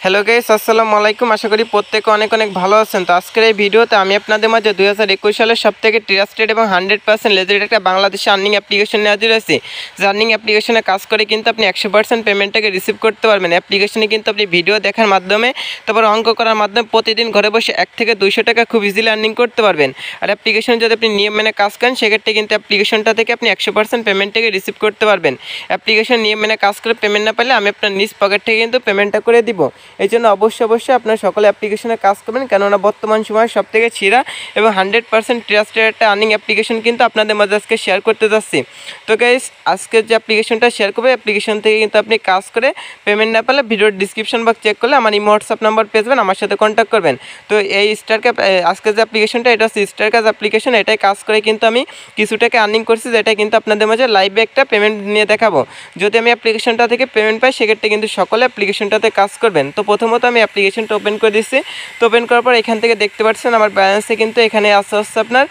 Hello guys, আসসালামু আলাইকুম। আশা করি প্রত্যেকে অনেক অনেক ভালো আছেন। তো আজকের এই ভিডিওতে আমি আপনাদের মাঝে 2021 সালের সবথেকে ট্রাস্টেড এবং 100% লেজিট একটা বাংলাদেশে আর্নিং অ্যাপ্লিকেশন নিয়ে হাজির হয়েছি। যে আর্নিং অ্যাপ্লিকেশনে কাজ করে কিন্তু আপনি 100% পেমেন্টটাকে রিসিভ করতে পারবেন। অ্যাপ্লিকেশনে কিন্তু আপনি ভিডিও দেখার মাধ্যমে, তারপর অঙ্ক করার মাধ্যমে প্রতিদিন ঘরে বসে 1 থেকে 200 টাকা খুব ইজিলি আর্নিং করতে পারবেন। আর অ্যাপ্লিকেশনে যদি আপনি নিয়ম মেনে কাজ করেন, সেক্ষেত্রে কিন্তু অ্যাপ্লিকেশনটা থেকে আপনি 100% পেমেন্টটাকে রিসিভ করতে পারবেন। অ্যাপ্লিকেশন নিয়ম মেনে কাজ করে পেমেন্ট না পেলে আমি আপনার নিজ পকেট থেকে কিন্তু পেমেন্টটা করে দিব। এই জন্য অবশ্যই আপনারা সকলে অ্যাপ্লিকেশনে কাজ করবেন, কেননা বর্তমান সময়ে সবথেকে সেরা এবং 100% ট্রাস্টেড একটা আর্নিং অ্যাপ্লিকেশন কিন্তু আপনাদের মাঝে আজকে শেয়ার করতে যাচ্ছি। তো গাইস, আজকের যে অ্যাপ্লিকেশনটা শেয়ার করবে, অ্যাপ্লিকেশন থেকে কিন্তু আপনি কাজ করে পেমেন্ট না পেলে ভিডিওর ডিসক্রিপশন বক্স চেক করলে আমার ইমো হোয়াটসঅ্যাপ নাম্বার পেয়ে যাবেন, আমার সাথে কন্ট্যাক্ট করবেন। তো এই স্টারকাপ আজকের যে অ্যাপ্লিকেশনটা, এটা হচ্ছে স্টারকাপ অ্যাপ্লিকেশন। এটাই কাজ করে কিন্তু আমি কিছু টাকা আর্নিং করছি, যেটা কিন্তু আপনাদের মাঝে লাইভে একটা পেমেন্ট নিয়ে দেখাবো। যদি আমি অ্যাপ্লিকেশনটা থেকে পেমেন্ট পাই, সেক্ষেত্রে কিন্তু সকলে অ্যাপ্লিকেশনটাতে কাজ করবেন। তো প্রথমত আমি অ্যাপ্লিকেশনটা ওপেন করে দিচ্ছি। তো ওপেন করার পর এখান থেকে দেখতে পাচ্ছেন আমার ব্যালেন্সে কিন্তু এখানে আসছে আপনার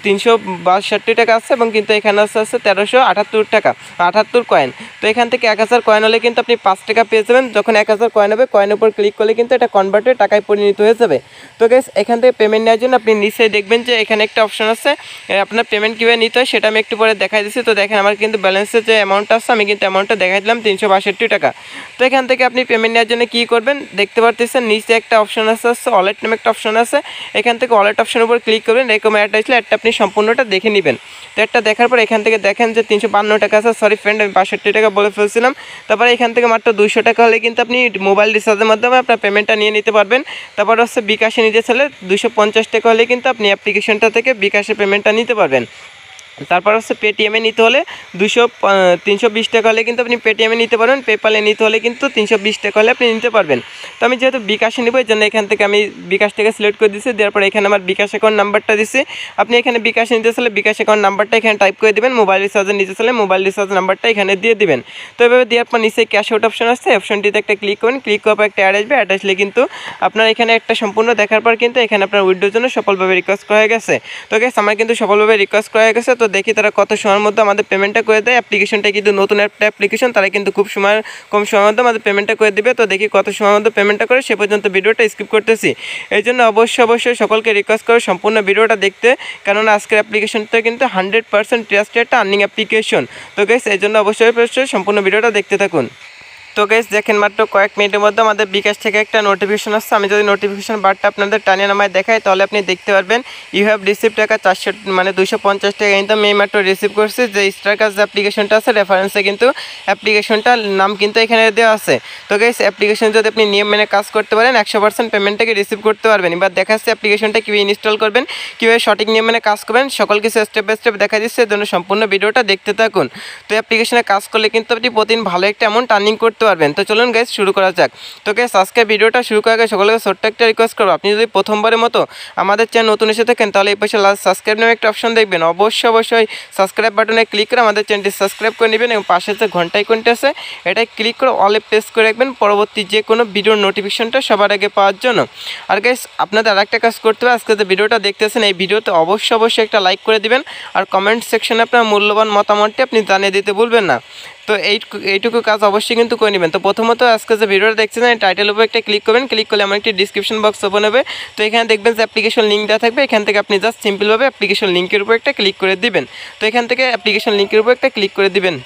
362 টাকা আছে, এবং কিন্তু এখানে আসছে 1378 টাকা 78 কয়েন। তো এখান থেকে 1000 কয়েন হলে কিন্তু আপনি 5 টাকা পেয়ে যাবেন। যখন 1000 কয়েন হবে, কয়েনের উপর ক্লিক করলে কিন্তু এটা কনভার্ট হয়ে টাকায় পরিণত হয়ে যাবে। তো গাইস, এখান থেকে পেমেন্ট নেওয়ার জন্য আপনি নিচেই দেখবেন যে এখানে একটা অপশন আছে, আপনার পেমেন্ট কীভাবে নিতে হয় সেটা আমি একটু পরে দেখাই দিচ্ছি। তো দেখেন, আমার কিন্তু ব্যালেন্সের যে অ্যামাউন্টটা আছে, আমি কিন্তু অ্যামাউন্টটা দেখাই দিলাম 362 টাকা। তো এখান থেকে আপনি পেমেন্ট নেওয়ার জন্য কী করবেন, দেখতে পারতেছেন নিচে একটা অপশন আছে, ওয়ালেট নামে একটা অপশন আছে। এখান থেকে ওয়ালেট অপশনের উপর ক্লিক করবেন। এরকম অ্যাড আসলে অ্যাডটা আপনি সম্পূর্ণটা দেখে নেবেন। তো একটা দেখার পর এখান থেকে দেখেন যে 352 টাকা আছে। সরি ফ্রেন্ড, আমি 65 টাকা বলে ফেলছিলাম। তারপরে এখান থেকে মাত্র 200 টাকা হলে কিন্তু আপনি মোবাইল রিচার্জের মাধ্যমে আপনার পেমেন্টটা নিয়ে নিতে পারবেন। তারপর হচ্ছে বিকাশে নিতে চাইলে 250 টাকা হলে কিন্তু আপনি অ্যাপ্লিকেশনটা থেকে বিকাশে পেমেন্টটা নিতে পারবেন। তারপর হচ্ছে পেটিএমে নিতে হলে 320 টাকা হলে কিন্তু আপনি পেটিএমে নিতে পারবেন। পেপালে নিতে হলে কিন্তু 320 টাকা হলে আপনি নিতে পারবেন। তো আমি যেহেতু বিকাশে নেব, এই জন্য এখান থেকে আমি বিকাশ থেকে সিলেক্ট করে দিচ্ছি। দেওয়ার পর এখানে আমার বিকাশ অ্যাকাউন্ট নাম্বারটা দিচ্ছি। আপনি এখানে বিকাশে নিতে চাইলে বিকাশ অ্যাকাউন্ট নাম্বারটা এখানে টাইপ করে দেবেন। মোবাইল রিচার্জে নিতে চাইলে মোবাইল রিচার্জ নাম্বারটা এখানে দিয়ে দেবেন। তো এভাবে দেওয়ার পর নিচে ক্যাশ আউট অপশন আসছে, অপশনটিতে একটা ক্লিক করবেন। ক্লিক করার পর একটা অ্যাড আসবে। অ্যাড আসলে কিন্তু আপনার এখানে একটা সম্পূর্ণ দেখার পর কিন্তু এখানে আপনার উইথড্রোর জন্য সফলভাবে রিকোয়েস্ট করা হয়ে গেছে। তো গাইস, আমার কিন্তু সফলভাবে রিকোয়েস্ট করা হয়ে গেছে। তো দেখি তারা কত সময়ের মধ্যে আমাদের পেমেন্টটা করে দেয়। অ্যাপ্লিকেশনটা কিন্তু নতুন একটা অ্যাপ্লিকেশন, তারা কিন্তু খুব কম সময়ের মধ্যে আমাদের পেমেন্টটা করে দেবে। তো দেখি কত সময়ের মধ্যে পেমেন্টটা করে, সে পর্যন্ত ভিডিওটা স্কিপ করতেছি। এই জন্য অবশ্যই সকলকে রিকোয়েস্ট করে সম্পূর্ণ ভিডিওটা দেখতে, কেননা আজকের অ্যাপ্লিকেশনটা কিন্তু 100% ট্রাস্টেড একটা আর্নিং অ্যাপ্লিকেশন। তো গাইস, এই জন্য অবশ্যই সম্পূর্ণ ভিডিওটা দেখতে থাকুন। তো গাইস, দেখেন মাত্র কয়েক মিনিটের মধ্যে আমাদের বিকাশ থেকে একটা নোটিফিকেশন আসছে। আমি যদি নোটিফিকেশন বারটা আপনাদের টানিয়ে নামায় দেখাই, তাহলে আপনি দেখতে পারবেন ইউ হ্যাভ রিসিভ টাকা 250 টাকা কিন্তু আমি মাত্র রিসিভ করছি। যে স্টারকাস যে অ্যাপ্লিকেশনটা আছে, রেফারেন্সে কিন্তু অ্যাপ্লিকেশনটার নাম কিন্তু এখানে দেওয়া আছে। তো গাইস, অ্যাপ্লিকেশন যদি আপনি নিয়ম মেনে কাজ করতে পারেন, 100% পেমেন্টটাকে রিসিভ করতে পারবেন। এবার দেখাচ্ছে অ্যাপ্লিকেশনটা কীভাবে ইনস্টল করবেন, কীভাবে সঠিক নিয়ম মেনে কাজ করবেন, সকল কিছু স্টেপ বাই স্টেপ দেখা দিচ্ছে। এর জন্য সম্পূর্ণ ভিডিওটা দেখতে থাকুন। তো অ্যাপ্লিকেশনে কাজ করলে কিন্তু আপনি প্রতিদিন ভালো একটা অ্যামাউন্ট আর্নিং করতে পারবেন। তো চলুন গাইস, শুরু করা যাক। তো গাইস, আজকে ভিডিওটা শুরু করার আগে সকলকে ছোট্ট একটা রিকোয়েস্ট করবো, আপনি যদি প্রথমবারের মতো আমাদের চ্যানেল নতুন এসে থাকেন, তাহলে এই পাশে লাস্ট সাবস্ক্রাইব নামে একটা অপশন দেখবেন। অবশ্যই সাবস্ক্রাইব বাটনে ক্লিক করে আমাদের চ্যানেলটি সাবস্ক্রাইব করে নেবেন, এবং পাশে যে ঘন্টা আইকনটি আছে, এটাই ক্লিক করে অলে প্রেস করে রাখবেন পরবর্তী যে কোনো ভিডিওর নোটিফিকেশনটা সবার আগে পাওয়ার জন্য। আর গাইস, আপনাদের আরেকটা কাজ করতে হবে, আজকে যে ভিডিওটা দেখতেছেন, এই ভিডিওতে অবশ্যই একটা লাইক করে দিবেন, আর কমেন্ট সেকশনে আপনার মূল্যবান মতামতটি আপনি জানিয়ে দিতে ভুলবেন না। তো এইটুকু কাজ অবশ্যই কিন্তু করে নেবেন। তো প্রথমত আজকে যে ভিডিওটা দেখছেন, এই টাইটেলের উপর একটা ক্লিক করবেন। ক্লিক করলে আমার একটি ডিসক্রিপশন বক্স ওপেন হবে। তো এখানে দেখবেন যে অ্যাপ্লিকেশন লিঙ্ক দেওয়া থাকবে। এখান থেকে আপনি জাস্ট সিম্পলভাবে অ্যাপ্লিকেশন লিঙ্কের উপর একটা ক্লিক করে দিবেন। তো এখান থেকে অ্যাপ্লিকেশন লিঙ্কের উপর একটা ক্লিক করে দিবেন।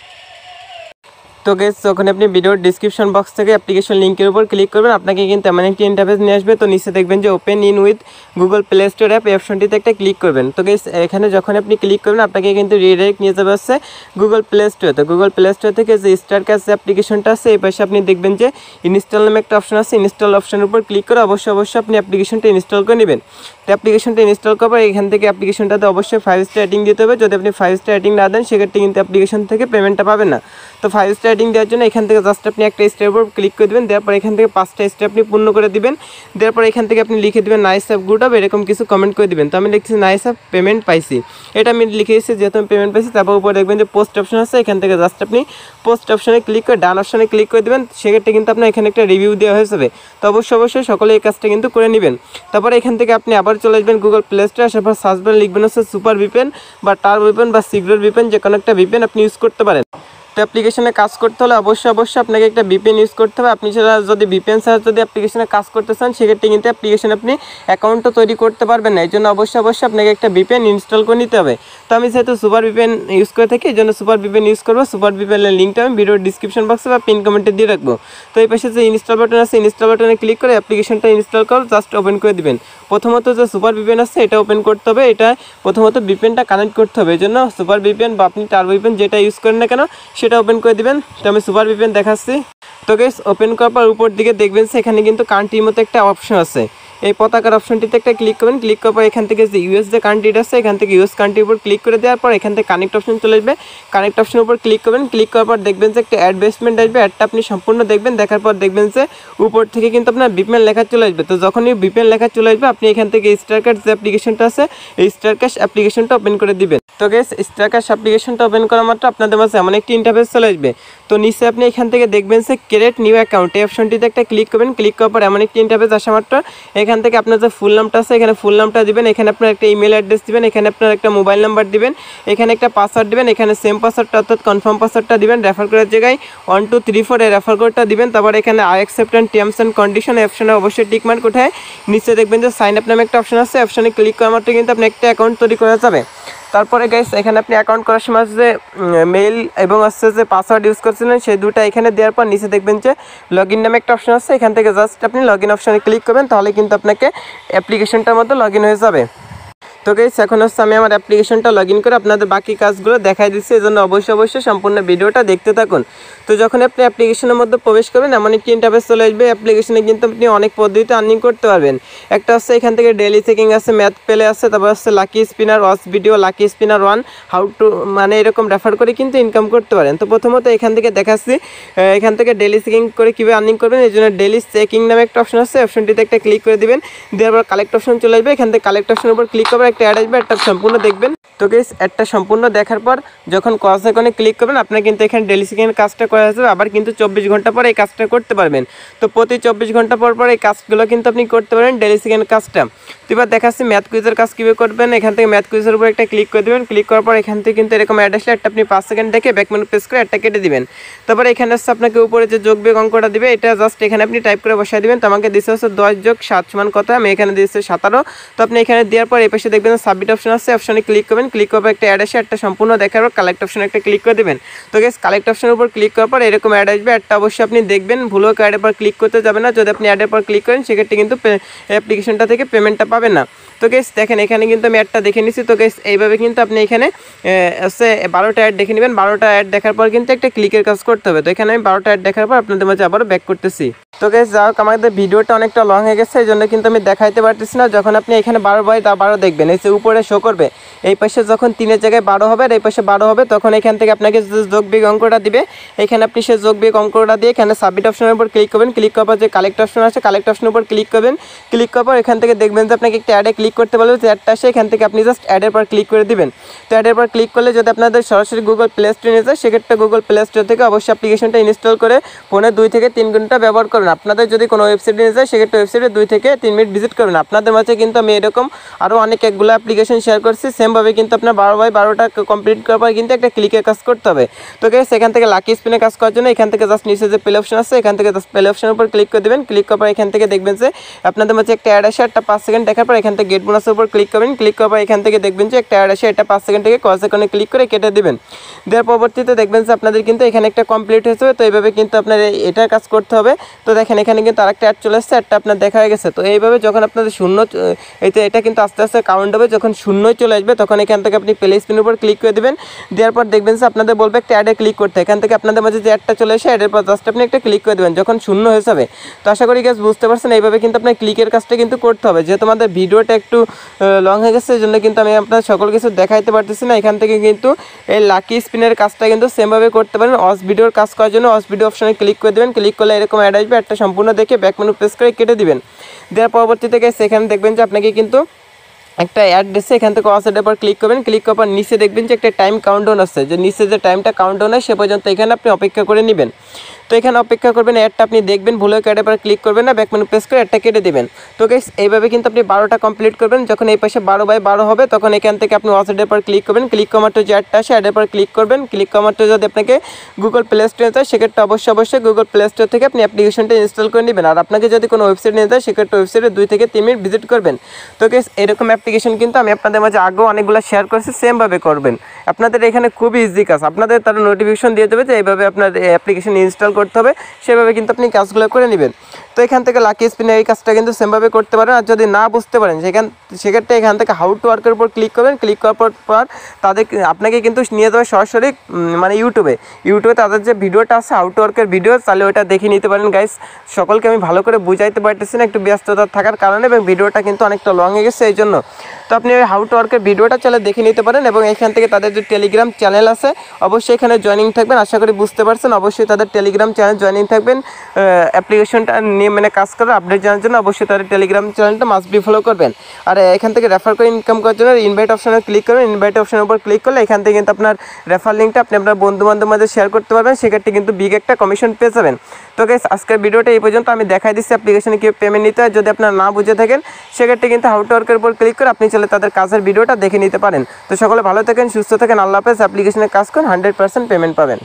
তো গাইস, যখন আপনি ভিডিওর ডিসক্রিপশন বক্স থেকে অ্যাপ্লিকেশন লিঙ্কের উপর ক্লিক করবেন, আপনাকে কিন্তু এমন একটি ইন্টারফেস নিয়ে আসবে। তো নিচে দেখবেন যে open in with Google play store app, এই অপশনটিতে একটা ক্লিক করবেন। তো গাইস, এখানে যখন আপনি ক্লিক করবেন, আপনাকে কিন্তু রিডাইরেক্ট নিয়ে যাবে হচ্ছে গুগল প্লে স্টোর। তো গুগল প্লে স্টোর থেকে যে স্টারকাস যে অ্যাপ্লিকেশনটা আছে, এই পাশে আপনি দেখবেন যে ইনস্টল নামে একটা অপশন আছে। ইনস্টল অপশনের উপর ক্লিক করে অবশ্যই আপনি অ্যাপ্লিকেশনটা ইনস্টল করে নেবেন। তো অ্যাপ্লিকেশনটা ইনস্টল করার পর এখান থেকে অ্যাপ্লিকেশনটাতে অবশ্যই 5 স্টার রেটিং দিতে হবে। যদি আপনি 5 স্টার রেটিং না দেন, সেক্ষেত্রে কিন্তু অ্যাপ্লিকেশন থেকে পেমেন্টটা পাবেন না। তো 5 স্টার রেটিং দেওয়ার জন্য এখান থেকে জাস্ট আপনি একটা স্টেপের উপর ক্লিক করে দেবেন। দেওয়ার পর এখান থেকে 5টা স্টেপ আপনি পূর্ণ করে দিবেন। দেওয়ার পর এখান থেকে আপনি লিখে দেবেন নাইস অ্যাপ, গুড অ্যাপ, এরকম কিছু কমেন্ট করে দিবেন। তো আমি লিখছি নাইস অ্যাপ, পেমেন্ট পাইছি, এটা আমি লিখে দিচ্ছি যেহেতু আমি পেমেন্ট পাইছি। তারপর উপরে দেখবেন যে পোস্ট অপশন আছে, এখান থেকে জাস্ট আপনি পোস্ট অপশনে ক্লিক করে ডান অপশনে ক্লিক করে দেবেন। সেক্ষেত্রে কিন্তু আপনার এখানে একটা রিভিউ দেওয়া হয়ে যাবে। তো অবশ্যই সকলে এই কাজটা কিন্তু করে নেবেন। তারপরে এখান থেকে আপনি আবার চলে আসবেন গুগল প্লে স্টোরে, আসার পর সার্চ বারে লিখবেন হচ্ছে সুপার ভিপিএন বা টার্বো ভিপিএন বা সিক্রেট ভিপিএন, যে কোনো একটা ভিপিএন আপনি ইউজ করতে পারেন। তো অ্যাপ্লিকেশনে কাজ করতে হলে অবশ্যই আপনাকে একটা VPN ইউজ করতে হবে। আপনি সেটা যদি VPN ছাড়া যদি অ্যাপ্লিকেশনে কাজ করতে চান সেক্ষেত্রে কিন্তু অ্যাপ্লিকেশন আপনি অ্যাকাউন্টও তৈরি করতে পারবেন না। এই জন্য অবশ্যই আপনাকে একটা VPN ইনস্টল করে নিতে হবে। তো আমি যেহেতু সুপার VPN ইউজ করে থাকি এই জন্য সুপার VPN ইউজ করবো। সুপার VPN-এর লিঙ্কটা আমি ভিডিওর ডিসক্রিপশন বক্সে বা পিন কমেন্টে দিয়ে রাখবো। তো এই পাশে যে ইনস্টল বাটন আছে ইনস্টল বাটনে ক্লিক করে অ্যাপ্লিকেশনটা ইনস্টল করে জাস্ট ওপেন করে দিবেন। প্রথমত যে সুপার VPN আছে এটা ওপেন করতে হবে, এটা প্রথমত VPN-টা কানেক্ট করতে হবে। এই জন্য সুপার VPN বা আপনি টার্বো VPN যেটা ইউজ করেন না কেন সেটা ওপেন করে দিবেন। তো আমি সুপার VPN দেখাচ্ছি। তো গাইস ওপেন করার পর উপর দিকে দেখবেন এখানে কিন্তু কান্ট্রির মতো একটা অপশন আছে, এই পতাকার অপশনটিতে একটা ক্লিক করবেন। ক্লিক করার পর এখান থেকে যে ইউএস যে কান্ট্রিটা আছে এখান থেকে ইউএস কান্ট্রির উপর ক্লিক করে দেওয়ার পর এখান থেকে কানেক্ট অপশন চলে আসবে। কানেক্ট অপশনের উপর ক্লিক করবেন। ক্লিক করার পর দেখবেন যে একটা অ্যাডভার্টাইজমেন্ট আসবে, অ্যাডটা আপনি সম্পূর্ণ দেখবেন। দেখার পর দেখবেন যে উপর থেকে কিন্তু আপনার VPN লেখা চলে আসবে। তো যখনই VPN লেখা চলে আসবে আপনি এখান থেকে স্টারকাস্ট যে অ্যাপ্লিকেশনটা আছে এই স্টারকাস্ট অ্যাপ্লিকেশনটা ওপেন করে দিবেন। তো গাইস স্টারকাস্ট অ্যাপ্লিকেশনটা ওপেন করা মাত্র আপনাদের মাঝে এমন একটি ইন্টারফেস চলে আসবে। তো নিচে আপনি এখান থেকে দেখবেন যে ক্রিয়েট নিউ অ্যাকাউন্ট এই অপশনটিতে একটা ক্লিক করবেন। ক্লিক করার পর এমন একটি ইন্টারফেস আসা মাত্র এখান থেকে আপনার যে ফুল নামটা আছে এখানে ফুল নামটা দিবেন, এখানে আপনার একটা ইমেল অ্যাড্রেস দিবেন, এখানে আপনার একটা মোবাইল নাম্বার দিবেন, এখানে একটা পাসওয়ার্ড দিবেন, এখানে সেম পাসওয়ার্ডটা অর্থাৎ কনফার্ম পাসওয়ার্ডটা দিবেন। রেফার করার জায়গায় 1 2 3 4 এই রেফার কোডটা দিবেন। তারপর এখানে I accept and terms and condition এই অপশনে অবশ্যই টিক মার্ক উঠায় নিচে দেখবেন যে সাইন আপ নামে একটা অপশন আছে, অপশনে ক্লিক করার মাত্র কিন্তু আপনি একটা অ্যাকাউন্ট তৈরি করা যাবে। তারপরে গাইস এখানে আপনি অ্যাকাউন্ট করার সময় যে মেইল এবং যে পাসওয়ার্ড ইউজ করছিলেন সেই দুটো এখানে দেওয়ার পর নিচে দেখবেন যে লগইন নামে একটা অপশন আছে, এখান থেকে জাস্ট আপনি লগইন অপশনে ক্লিক করবেন, তাহলে কিন্তু আপনাকে অ্যাপ্লিকেশনটার মধ্যে লগইন হয়ে যাবে। তো গাইস এখন আমি আমার অ্যাপ্লিকেশনটা লগইন করে আপনাদের বাকি কাজগুলো দেখাই দিচ্ছি, এজন্য অবশ্যই সম্পূর্ণ ভিডিওটা দেখতে থাকুন। তো যখন আপনি অ্যাপ্লিকেশনের মধ্যে প্রবেশ করবেন এমন একটি ইন্টারফেস চলে আসবে। অ্যাপ্লিকেশনে কিন্তু আপনি অনেক পদ্ধতিতে আর্নিং করতে পারবেন। একটা হচ্ছে এখান থেকে ডেইলি চেকিং আছে, ম্যাথ প্লে আছে, তারপর হচ্ছে lucky spinner, watch video, lucky spinner 1, how to মানে এরকম রেফার করে কিন্তু ইনকাম করতে পারেন। তো প্রথমত এখান থেকে দেখাচ্ছি এখান থেকে ডেইলি চেকিং করে কীভাবে আর্নিং করবেন। এই জন্য ডেইলি চেকিং নামে একটা অপশন আছে, অপশনটিতে একটা ক্লিক করে দিবেন। দেওয়ার পর কালেক্ট অপশন চলে আসবে, এখান থেকে কালেক্ট অপশনের উপর ক্লিক করবেন, একটা অ্যাড আসবে, একটা সম্পূর্ণ দেখবেন। তো গাইস একটা সম্পূর্ণ দেখার পর যখন ক্রস আইকনে ক্লিক করবেন আপনার কিন্তু এখানে ডেইলি চেকিংয়ের কাজটা করা যাবে, আবার কিন্তু 24 ঘন্টা পর এই কাজটা করতে পারবেন। তো প্রতি 24 ঘন্টা পর এই কাজগুলো কিন্তু আপনি করতে পারেন ডেইলি চেকিংয়ের কাজটা। তো এবার দেখাচ্ছি ম্যাথ কুইজের কাজ কীভাবে করবেন। এখান থেকে ম্যাথ কুইজের উপর একটা ক্লিক করে দেবেন। ক্লিক করার পর এখান থেকে কিন্তু এরকম অ্যাড আসলে একটা আপনি 5 সেকেন্ড দেখে ব্যাক মেনু প্রেস করে একটা কেটে দিবেন। তারপরে এখানে হচ্ছে আপনাকে উপরে যে যোগ বিয়োগ অঙ্কটা দিবে এটা জাস্ট এখানে আপনি টাইপ করে বসায় দিবেন। তো আমাকে দিচ্ছে হচ্ছে 10 যোগ 7 সমান কত, আমি এখানে দিয়েছি 17। তো আপনি এখানে দেওয়ার পর এই পাশে দেখবেন সাবমিট অপশন আছে, অপশনে ক্লিক করবেন। ক্লিক করার পর একটা অ্যাড আসে, একটা সম্পূর্ণ দেখার পর কালেক্ট অপশনে একটা ক্লিক করে দেবেন। তো গাইস কালেক্ট অপশনের উপর ক্লিক করার পর এরকম অ্যাড আসবে, অ্যাডটা অবশ্যই আপনি দেখবেন, ভুলও অ্যাডের পর ক্লিক করতে যাবে না। যদি আপনি অ্যাডের পর ক্লিক করেন সেক্ষেত্রে কিন্তু অ্যাপ্লিকেশনটা থেকে পেমেন্টটা পাবেন না। তো গাইস দেখেন এখানে কিন্তু আমি অ্যাডটা দেখে নিচ্ছি। তো গাইস এইভাবে কিন্তু আপনি এখানে হচ্ছে 12টা অ্যাড দেখে নেবেন। 12টা অ্যাড দেখার পর কিন্তু একটা ক্লিকের কাজ করতে হবে। তো এখানে আমি 12টা অ্যাড দেখার পর আপনাদের মাঝে আবারও ব্যাক করতেছি। তো গাইস যাই হোক আমাদের ভিডিওটা অনেকটা লং হয়ে গেছে এই জন্য কিন্তু আমি দেখাইতে পারতেছি না। যখন আপনি এখানে 12/12 দেখবেন এই যে উপরে শো করবে, এই পাশে যখন 3-এর জায়গায় 12 হবে আর এই পাশে 12 হবে তখন এখান থেকে আপনাকে যে যোগ বিয়োগ অঙ্কটা দিবে এখানে আপনি সেই যোগ বিয়োগ অঙ্কটা দিয়ে এখানে সাবমিট অপশনের উপর ক্লিক করবেন। ক্লিক করার পর যে কালেক্ট অপশন আছে কালেক্ট অপশনের উপর ক্লিক করবেন। ক্লিক করার পর এখান থেকে দেখবেন যে আপনাকে একটা অ্যাডে ক্লিক করতে বলবে, যে অ্যাডটা আসে এখান থেকে আপনি জাস্ট অ্যাডের পর ক্লিক করে দিবেন। তো অ্যাডের পর ক্লিক করলে যদি আপনাদের সরাসরি গুগল প্লে স্টোরে নিয়ে যায় সেক্ষেত্রে গুগল প্লে স্টোর থেকে অবশ্যই অ্যাপ্লিকেশনটা ইনস্টল করে ফোনে 2 থেকে 3 ঘন্টা ব্যবহার করুন। আপনাদের যদি কোনো ওয়েবসাইটে নিয়ে যায় সেক্ষেত্রে ওয়েবসাইটে 2 থেকে 3 মিনিট ভিজিট করবেন। আপনাদের মাঝে কিন্তু আমি এরকম আরও অনেক একগুলো অ্যাপ্লিকেশন শেয়ার করছি, সেমভাবে কিন্তু আপনার 12/12টা কমপ্লিট করার পর কিন্তু একটা ক্লিকের কাজ করতে হবে। তো গাইস এখান থেকে লাকি স্পিনে কাজ করার জন্য এখান থেকে জাস্ট নিচে যে প্লে অপশন আছে এখান থেকে জাস্ট প্লে অপশনের উপর ক্লিক করে দেবেন। ক্লিক করার পর এখান থেকে দেখবেন যে আপনাদের মাঝে একটা অ্যাড আসে, একটা 5 সেকেন্ড দেখার পর এখান থেকে গেট বোনাসের উপর ক্লিক করবেন। ক্লিক করার পর এখান থেকে দেখবেন যে একটা অ্যাড আসে, এটা 5 সেকেন্ড থেকে ক্রস আইকনে ক্লিক করে কেটে দিবেন। দেওয়ার পরবর্তীতে দেখবেন যে আপনাদের কিন্তু এখানে একটা কমপ্লিট হয়ে যাবে। তো এইভাবে কিন্তু আপনার এটার কাজ করতে হবে। তো দেখেন এখানে কিন্তু আরেকটা অ্যাড চলে আসছে, অ্যাডটা আপনার দেখা হয়ে গেছে। তো এইভাবে যখন আপনাদের শূন্য এটা কিন্তু আস্তে আস্তে কাউন্ট হবে, যখন শূন্যই চলে আসবে তখন এখান থেকে আপনি প্লে স্পিনের উপর ক্লিক করে দেবেন। দেওয়ার পর দেখবেন যে আপনাদের বলবে একটা অ্যাডে ক্লিক করতে, এখান থেকে আপনাদের মাঝে যে অ্যাডটা চলে আসে অ্যাডের পর জাস্ট আপনি একটা ক্লিক করে দেবেন যখন শূন্য হয়ে যাবে। তো আশা করি গাইস বুঝতে পারছেন এইভাবে কিন্তু আপনার ক্লিকের কাজটা কিন্তু করতে হবে। যেহেতু আমাদের ভিডিওটা একটু লং হয়ে গেছে এই জন্য কিন্তু আমি আপনার সকল কিছু দেখাইতে পারতেছি না। এখান থেকে কিন্তু এই লাকি স্পিনের কাজটা কিন্তু সেমভাবে করতে পারেন। অস ভিডিওর কাজ করার জন্য অস ভিডিও অপশনে ক্লিক করে দেবেন। ক্লিক করলে এরকম অ্যাড আসবে, একটা সম্পূর্ণ দেখে ব্যাক মেনু প্রেস করে কেটে দিবেন। দেওয়ার পরবর্তীতে গাইস এখানে দেখবেন যে আপনাকে কিন্তু একটা অ্যাড দিচ্ছে, এখান থেকে ওয়াচ অ্যাডের পর ক্লিক করবেন। ক্লিক করার পর নিচে দেখবেন যে একটা টাইম কাউন্টডাউন আছে, যে নিচে যে টাইমটা কাউন্টডাউন হয় সে পর্যন্ত এখানে আপনি অপেক্ষা করে নেবেন। তো এখানে অপেক্ষা করবেন, অ্যাডটা আপনি দেখবেন, ভুলে অ্যাডের পর ক্লিক করবেন না, ব্যাক মেনু প্রেস করে অ্যাডটা কেটে দেবেন। তো গাইস এইভাবে কিন্তু আপনি 12টা কমপ্লিট করবেন। যখন এই পাশে 12/12 হবে তখন এখান থেকে আপনি ওয়াচ অ্যাডের পর ক্লিক করবেন। ক্লিক করার মাত্র যে অ্যাডটা আসে অ্যাডের পর ক্লিক করবেন। ক্লিক করার মাত্র যদি আপনাকে গুগল প্লে স্টোরে যায় সেক্ষেত্রে অবশ্যই গুগল প্লে স্টোর থেকে আপনি অ্যাপ্লিকেশনটা ইনস্টল করে নেবেন। আর আপনাকে যদি কোনো ওয়েবসাইট নিয়ে যায় সেক্ষেত্রে ওয়েবসাইটে 2 থেকে 3 মিনিট ভিজিট করবেন। তো গাইস এরকম অ্যাপ্লিকেশন কিন্তু আমি আপনাদের মাঝে আগেও অনেকগুলো শেয়ার করেছি, সেমভাবে করবেন। আপনাদের এখানে খুবই ইজি কাজ, আপনাদের তারা নোটিফিকেশন দিয়ে দেবে যে এইভাবে আপনার অ্যাপ্লিকেশন ইনস্টল করতে হবে, সেভাবে কিন্তু আপনি কাজগুলো করে নেবেন। তো এখান থেকে লাকি স্পিনে এই কাজটা কিন্তু সেমভাবে করতে পারেন। আর যদি না বুঝতে পারেন সেক্ষেত্রে এখান থেকে হাউ টু ওয়ার্কের উপর ক্লিক করবেন। ক্লিক করার পর আপনাকে কিন্তু নিয়ে যাবে সরাসরি মানে ইউটিউবে তাদের যে ভিডিওটা আছে হাউ টু ওয়ার্কের ভিডিও, তাহলে ওইটা দেখে নিতে পারেন। গাইস সকলকে আমি ভালো করে বুঝাইতে পারতেছি না একটু ব্যস্ততা থাকার কারণে, এবং ভিডিওটা কিন্তু অনেকটা লং হয়ে গেছে এই জন্য। তো আপনি ওই হাউ টু ওয়ার্কের ভিডিওটা চলে দেখে নিতে পারেন। এবং এখান থেকে তাদের যে টেলিগ্রাম চ্যানেল আছে অবশ্যই এখানে জয়েনিং থাকবেন, আশা করি বুঝতে পারছেন। অবশ্যই তাদের টেলিগ্রাম চ্যানেল জয়েনিং থাকবেন, অ্যাপ্লিকেশনটা নিয়ে মানে কাজ করার আপডেট জানার জন্য অবশ্যই তাদের টেলিগ্রাম চ্যানেলটা মাস্ট বি ফলো করবেন। আর এখান থেকে রেফার করে ইনকাম করার জন্য ইনভাইট অপশনে ক্লিক করবেন। ইনভাইট অপশনের উপর ক্লিক করলে এখান থেকে কিন্তু আপনার রেফার লিঙ্কটা আপনি আপনার বন্ধু-বান্ধবের মাঝে শেয়ার করতে পারবেন, সেক্ষেত্রে কিন্তু বিগ একটা কমিশন পেয়ে যাবেন। তো গাইস আজকের ভিডিওটা এই পর্যন্ত, আমি দেখাই দিচ্ছি অ্যাপ্লিকেশনে কীভাবে পেমেন্ট নিতে হয়। যদি আপনারা না বুঝে থাকেন সেক্ষেত্রে কিন্তু হাউ টু ওয়ার্কের উপর ক্লিক করে আপনি চলে তাদের কাজের ভিডিওটা দেখে নিতে পারেন। তো সকলে ভালো থাকেন, সুস্থ থাকেন, আল্লাহ হাফেজ। অ্যাপ্লিকেশনে কাজ করুন, 100% পেমেন্ট পাবেন।